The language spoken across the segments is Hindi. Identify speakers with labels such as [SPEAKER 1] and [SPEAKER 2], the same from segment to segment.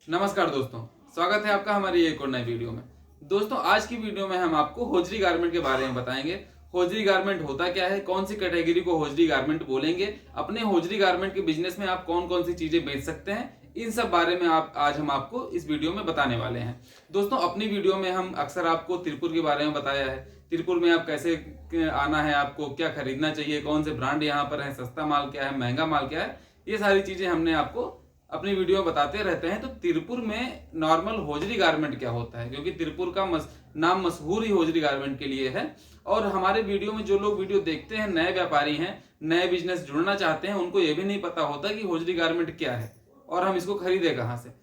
[SPEAKER 1] नमस्कार दोस्तों, स्वागत है आपका हमारी एक और नई वीडियो में। दोस्तों, आज की वीडियो में हम आपको होजरी गारमेंट के बारे में बताएंगे। होजरी गारमेंट होता क्या है, कौन सी कैटेगरी को होजरी गारमेंट बोलेंगे, अपने होजरी गारमेंट के बिजनेस में आप कौन कौन सी चीजें बेच सकते हैं, इन सब बारे में आज हम आपको इस वीडियो में बताने वाले हैं। दोस्तों, अपनी वीडियो में हम अक्सर आपको तिरपुर के बारे में बताया है। तिरपुर में आप कैसे आना है, आपको क्या खरीदना चाहिए, कौन से ब्रांड यहाँ पर है, सस्ता माल क्या है, महंगा माल क्या है, ये सारी चीजें हमने आपको अपनी वीडियो में बताते रहते हैं। तो तिरपुर में नॉर्मल होजरी गारमेंट क्या होता है, क्योंकि तिरपुर का नाम मशहूर ही होजरी गारमेंट के लिए है। और हमारे वीडियो में जो लोग वीडियो देखते हैं, नए व्यापारी हैं, नए बिजनेस जुड़ना चाहते हैं, उनको ये भी नहीं पता होता कि होजरी गारमेंट क्या है और हम इसको खरीदे कहाँ से।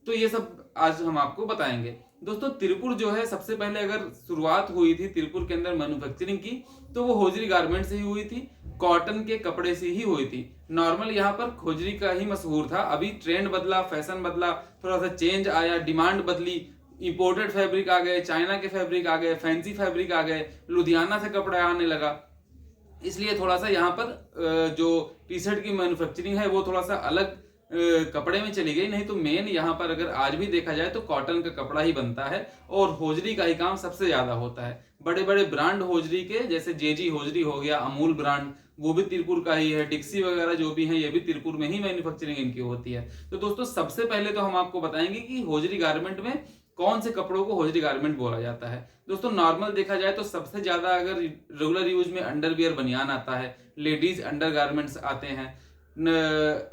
[SPEAKER 1] तो ये सब आज हम आपको बताएंगे। दोस्तों, तिरपुर जो है, सबसे पहले अगर शुरुआत हुई थी तिरपुर के अंदर मैन्युफैक्चरिंग की, तो वो होजरी गारमेंट से ही हुई थी, कॉटन के कपड़े से ही हुई थी। नॉर्मल यहाँ पर होजरी का ही मशहूर था। अभी ट्रेंड बदला, फैशन बदला, थोड़ा सा चेंज आया, डिमांड बदली, इंपोर्टेड फैब्रिक आ गए, चाइना के फैब्रिक आ गए, फैंसी फैब्रिक आ गए, लुधियाना से कपड़ा आने लगा। इसलिए थोड़ा सा यहाँ पर जो टी शर्ट की मैन्युफैक्चरिंग है वो थोड़ा सा अलग कपड़े में चली गई। नहीं तो मेन यहाँ पर अगर आज भी देखा जाए तो कॉटन का कपड़ा ही बनता है और होजरी का ही काम सबसे ज्यादा होता है। बड़े बड़े ब्रांड होजरी के, जैसे जेजी होजरी हो गया, अमूल ब्रांड, वो भी तिरपुर का ही है। डिक्सी वगैरह जो भी है, ये भी तिरपुर में ही मैन्युफैक्चरिंग इनकी होती है। तो दोस्तों, सबसे पहले तो हम आपको बताएंगे कि होजरी गारमेंट में कौन से कपड़ों को होजरी गारमेंट बोला जाता है। दोस्तों, नॉर्मल देखा जाए तो सबसे ज्यादा अगर रेगुलर यूज में अंडरवियर बनियान आता है, लेडीज अंडर गारमेंट्स आते हैं,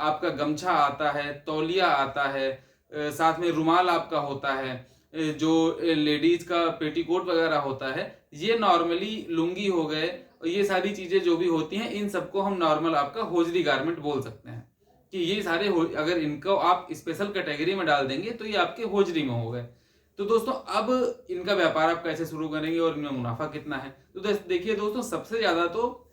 [SPEAKER 1] आपका गमछा आता है, तौलिया आता है, साथ में रुमाल आपका होता है, जो लेडीज का पेटीकोट वगैरह होता है, ये नॉर्मली लुंगी हो गए, ये सारी चीजें जो भी होती हैं, इन सबको हम नॉर्मल आपका होजरी गारमेंट बोल सकते हैं। कि ये सारे अगर इनको आप स्पेशल कैटेगरी में डाल देंगे तो ये आपके होजरी में हो गए। तो दोस्तों, अब इनका व्यापार आप कैसे शुरू करेंगे और इनमें मुनाफा कितना है, तो देखिए दोस्तों, सबसे ज्यादा तो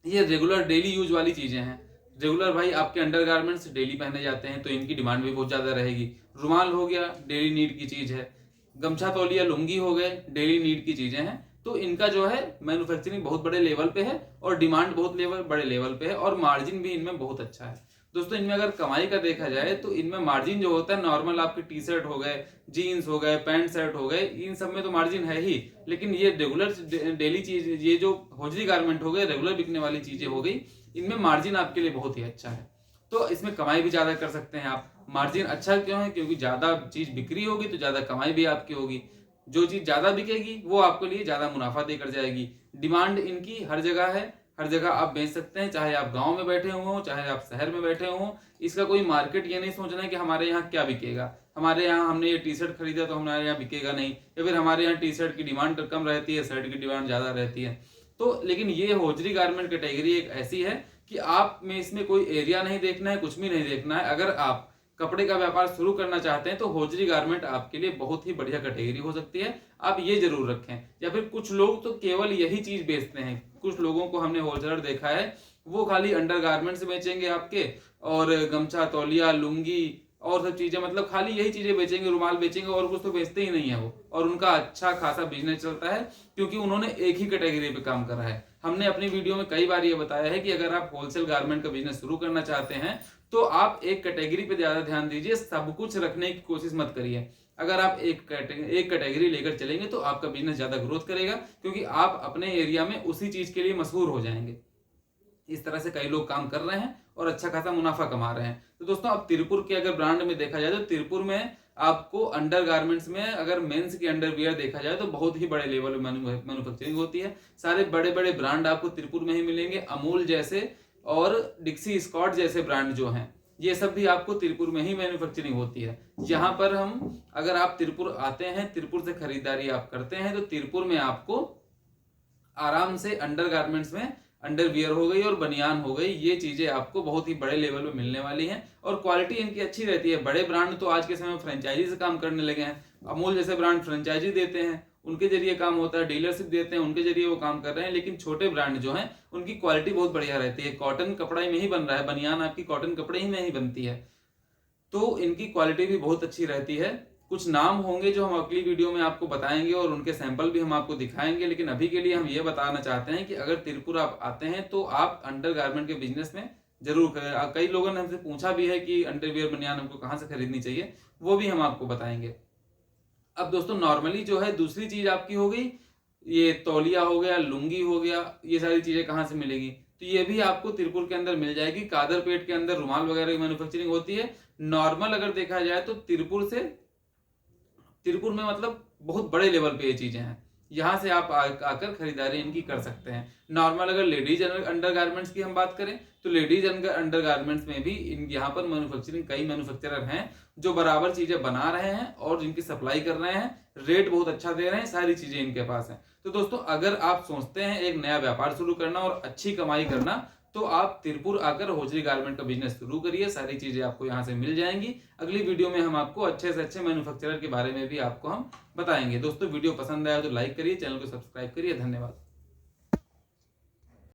[SPEAKER 1] ये रेगुलर डेली यूज वाली चीजें हैं। रेगुलर भाई आपके अंडरगारमेंट्स डेली पहने जाते हैं तो इनकी डिमांड भी बहुत ज्यादा रहेगी। रुमाल हो गया, डेली नीड की चीज है। गमछा तौलिया लुंगी हो गए, डेली नीड की चीजें हैं। तो इनका जो है मैन्युफैक्चरिंग बहुत बड़े लेवल पे है और डिमांड बहुत बड़े लेवल पे है और मार्जिन भी इनमें बहुत अच्छा है। दोस्तों, इनमें अगर कमाई का देखा जाए तो इनमें मार्जिन जो होता है, नॉर्मल आपके टी शर्ट हो गए, जीन्स हो गए, पैंट शर्ट हो गए, इन सब में तो मार्जिन है ही। लेकिन ये रेगुलर डेली चीज, ये जो होजरी गारमेंट हो गए, रेगुलर बिकने वाली चीजें हो गई, इनमें मार्जिन आपके लिए बहुत ही अच्छा है। तो इसमें कमाई भी ज्यादा कर सकते हैं आप। मार्जिन अच्छा क्यों है? क्योंकि ज्यादा चीज बिक्री होगी तो ज्यादा कमाई भी आपकी होगी। जो चीज ज्यादा बिकेगी वो आपके लिए ज्यादा मुनाफा देकर जाएगी। डिमांड इनकी हर जगह है, हर जगह आप बेच सकते हैं, चाहे आप गांव में बैठे हो, चाहे आप शहर में बैठे हो। इसका कोई मार्केट ये नहीं सोचना है कि हमारे यहाँ क्या बिकेगा, हमारे यहाँ हमने ये टी शर्ट खरीदा तो हमारे यहाँ बिकेगा नहीं, या फिर हमारे यहाँ टी शर्ट की डिमांड कम रहती है, शर्ट की डिमांड ज्यादा रहती है। तो लेकिन ये होजरी गारमेंट कैटेगरी एक ऐसी है कि आप में इसमें कोई एरिया नहीं देखना है, कुछ भी नहीं देखना है। अगर आप कपड़े का व्यापार शुरू करना चाहते हैं तो होजरी गारमेंट आपके लिए बहुत ही बढ़िया कैटेगरी हो सकती है। आप ये जरूर रखें। या फिर कुछ लोग तो केवल यही चीज बेचते हैं। कुछ लोगों को हमने होलसेलर देखा है, वो खाली अंडर गारमेंट्स बेचेंगे आपके, और गमछा तौलिया लुंगी और सब चीजें, मतलब खाली यही चीजें बेचेंगे, रुमाल बेचेंगे, और कुछ तो बेचते ही नहीं है वो। और उनका अच्छा खासा बिजनेस चलता है क्योंकि उन्होंने एक ही कैटेगरी पे काम करा है। हमने अपनी वीडियो में कई बार ये बताया है कि अगर आप होलसेल गारमेंट का बिजनेस शुरू करना चाहते हैं तो आप एक कैटेगरी पे ज्यादा ध्यान दीजिए, सब कुछ रखने की कोशिश मत करिए। अगर आप एक कैटेगरी लेकर चलेंगे तो आपका बिजनेस ज्यादा ग्रोथ करेगा, क्योंकि आप अपने एरिया में उसी चीज के लिए मशहूर हो जाएंगे। इस तरह से कई लोग काम कर रहे हैं और अच्छा खासा मुनाफा कमा रहे हैं। तो दोस्तों, अब तिरपुर के अगर ब्रांड में देखा जाए तो तिरपुर में आपको अंडर गारमेंट्स में अगर मेंस की अंडरवियर देखा जाए तो बहुत ही बड़े लेवल में मैन्युफैक्चरिंग होती है। सारे बड़े बड़े ब्रांड आपको तिरपुर में ही मिलेंगे। अमूल जैसे और डिक्सी स्कॉट जैसे ब्रांड जो हैं, ये सब भी आपको तिरपुर में ही मैन्युफैक्चरिंग होती है। यहाँ पर हम, अगर आप तिरपुर आते हैं, तिरपुर से खरीदारी आप करते हैं, तो तिरपुर में आपको आराम से अंडर गारमेंट्स में अंडरवियर हो गई और बनियान हो गई, ये चीजें आपको बहुत ही बड़े लेवल में मिलने वाली हैं। और क्वालिटी इनकी अच्छी रहती है। बड़े ब्रांड तो आज के समय में फ्रेंचाइजी से काम करने लगे हैं। अमूल जैसे ब्रांड फ्रेंचाइजी देते हैं, उनके जरिए काम होता है, डीलरशिप देते हैं, उनके जरिए वो काम कर रहे हैं। लेकिन छोटे ब्रांड जो हैं उनकी क्वालिटी बहुत बढ़िया रहती है। कॉटन कपड़ा में ही बन रहा है, बनियान आपकी कॉटन कपड़े ही में ही बनती है, तो इनकी क्वालिटी भी बहुत अच्छी रहती है। कुछ नाम होंगे जो हम अगली वीडियो में आपको बताएंगे और उनके सैंपल भी हम आपको दिखाएंगे। लेकिन अभी के लिए हम ये बताना चाहते हैं कि अगर तिरपुर आप आते हैं तो आप अंडर गारमेंट के बिजनेस में जरूर कई लोगों ने हमसे पूछा भी है कि अंडरवियर बनियान हमको कहाँ से खरीदनी चाहिए, वो भी हम आपको बताएंगे। अब दोस्तों नॉर्मली जो है दूसरी चीज आपकी हो गई, ये तौलिया हो गया, लुंगी हो गया, ये सारी चीजें कहाँ से मिलेगी? तो ये भी आपको तिरपुर के अंदर मिल जाएगी। कादरपेट के अंदर रुमाल वगैरह की मैन्युफैक्चरिंग होती है। नॉर्मल अगर देखा जाए तो तिरपुर में मतलब बहुत बड़े लेवल पे ये चीजें हैं। यहाँ से आप आकर खरीदारी इनकी कर सकते हैं। नॉर्मल अगर लेडीज अंडरगारमेंट्स की हम बात करें तो लेडीज अंडरगारमेंट्स में भी यहाँ पर मैन्युफैक्चरिंग कई मैन्युफैक्चरर हैं जो बराबर चीजें बना रहे हैं और जिनकी सप्लाई कर रहे हैं, रेट बहुत अच्छा दे रहे हैं, सारी चीजें इनके पास हैं। तो दोस्तों अगर आप सोचते हैं एक नया व्यापार शुरू करना और अच्छी कमाई करना, तो आप तिरपुर आकर होजरी गारमेंट का बिजनेस शुरू करिए। सारी चीजें आपको यहाँ से मिल जाएंगी। अगली वीडियो में हम आपको अच्छे से अच्छे मैन्युफैक्चरर के बारे में भी आपको हम बताएंगे। दोस्तों वीडियो पसंद आया तो लाइक करिए, चैनल को सब्सक्राइब करिए। धन्यवाद।